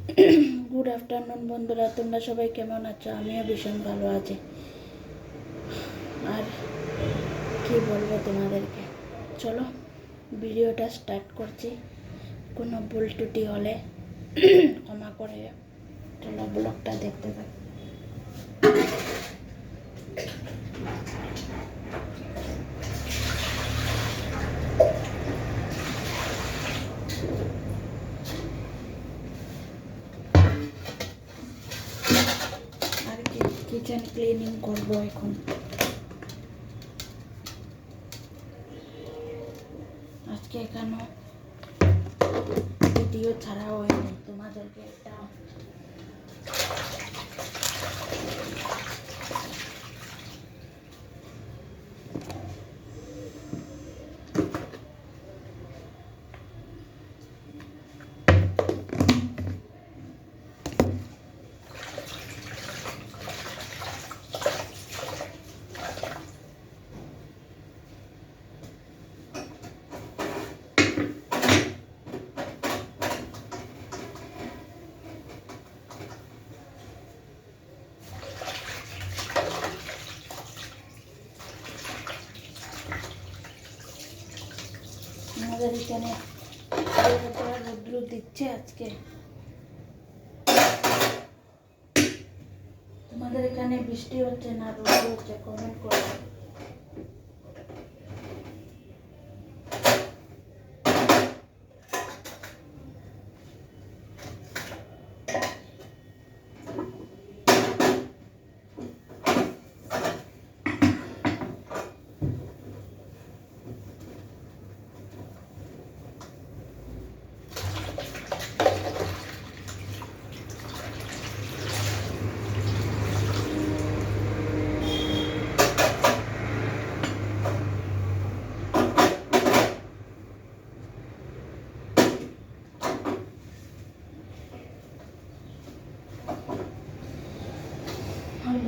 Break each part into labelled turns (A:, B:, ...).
A: Good afternoon বন্ধুরা, তোমরা সবাই কেমন আছো? আমিও ভীষণ ভালো আছি। আর কি বলবো তোমাদেরকে, চলো ভিডিওটা স্টার্ট করছি। কোনো ভুল ত্রুটি হলে ক্ষমা করে চলো ব্লগটা দেখতে থাকো। আর কিচেন ক্লিনিং করবো এখন। আজকে এখানে ভিডিও ছাড়া হয়নি, তোমাদেরকে একটা আমাদের এখানে রোদ্র দিচ্ছে আজকে। তোমাদের এখানে বৃষ্টি হচ্ছে না রোদ হচ্ছে? কমেন্ট করো।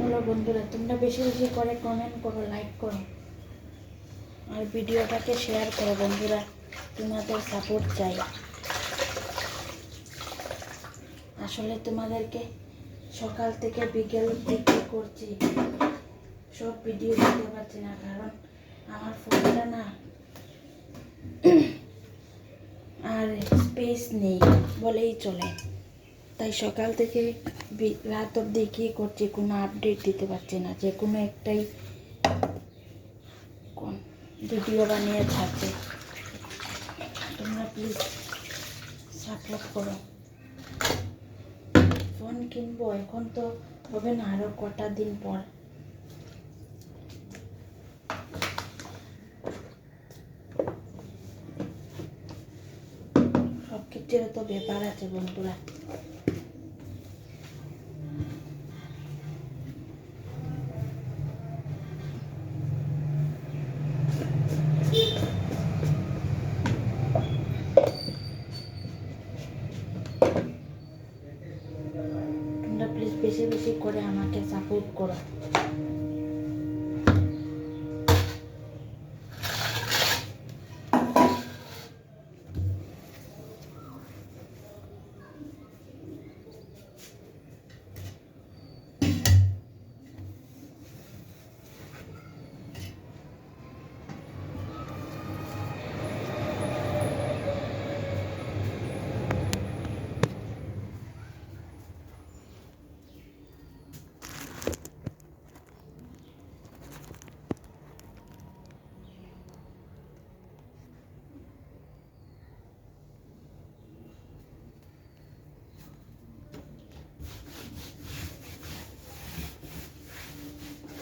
A: বলো বন্ধুরা, তোমরা বেশি বেশি করে কমেন্ট করো, লাইক করো আর ভিডিওটাকে শেয়ার করো বন্ধুরা। তোমাদের সাপোর্ট চাই। আসলে তোমাদেরকে সকাল থেকে বিকেল দিকে করছি, সব ভিডিও দিতে পারছি না, কারণ আমার ফোনটা না আর স্পেস নেই বলেই চলে। তাই সকাল থেকে রাত অবধি কী করছি, কোনো আপডেট দিতে পারছি না। যে কোনো একটাই ভিডিও বানিয়ে ছাড়ছি। তোমরা প্লিজ সাপোর্ট করো। ফোন কিনবো, এখন তো হবে না, আরও কটা দিন পর। সব কিছুর তো ব্যাপার আছে বন্ধুরা। তোমরা প্লিজ বেশি বেশি করে আমাকে সাপোর্ট করো।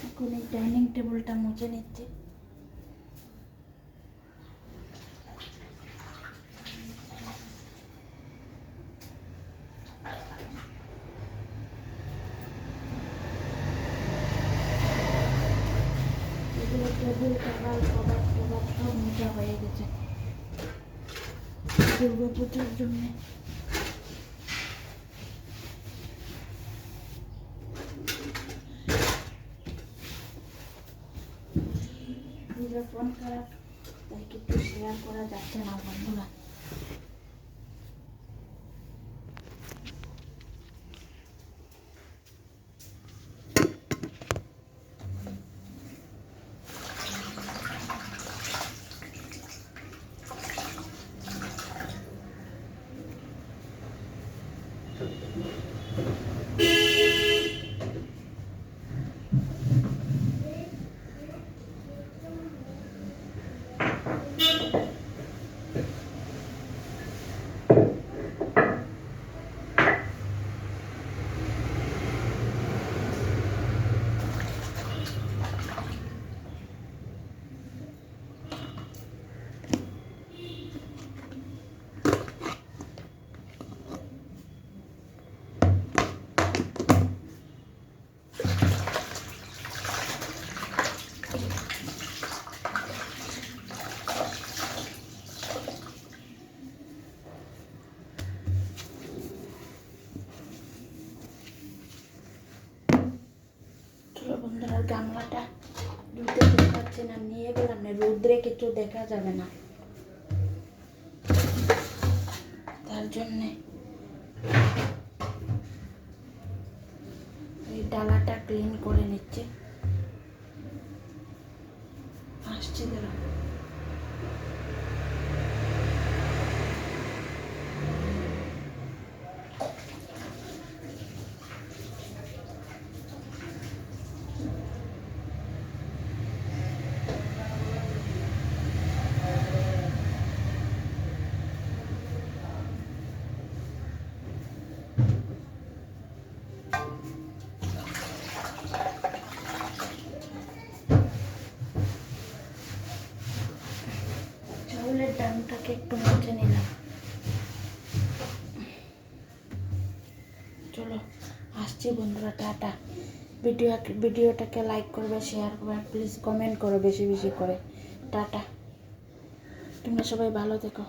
A: এখন এই ডাইনিং টেবিলটা মুছে নিচ্ছি। টেবিল কভার কভার কভার সব মোটা হয়ে গেছে দুর্গাপুজোর জন্য। নিজের ফোন খারাপ, তাই কিছু শেয়ার করা যাচ্ছে না বন্ধুরা। বন্ধুরা গামলাটা ধুতে দিতে পারছি না, নিয়ে গেলাম না, রোদ্রে কিছু দেখা যাবে না, তার জন্যে এই ডালাটা ক্লিন করে নিচ্ছে। আসছি দাঁড়া। চাউলের ডানটাকে একটু মুছে নিলাম। চলো আসছি বন্ধুরা, টাটা। ভিডিওটাকে লাইক করবে, শেয়ার করবে, প্লিজ কমেন্ট করো বেশি বেশি করে। টাটা, তোমরা সবাই ভালো থেকো।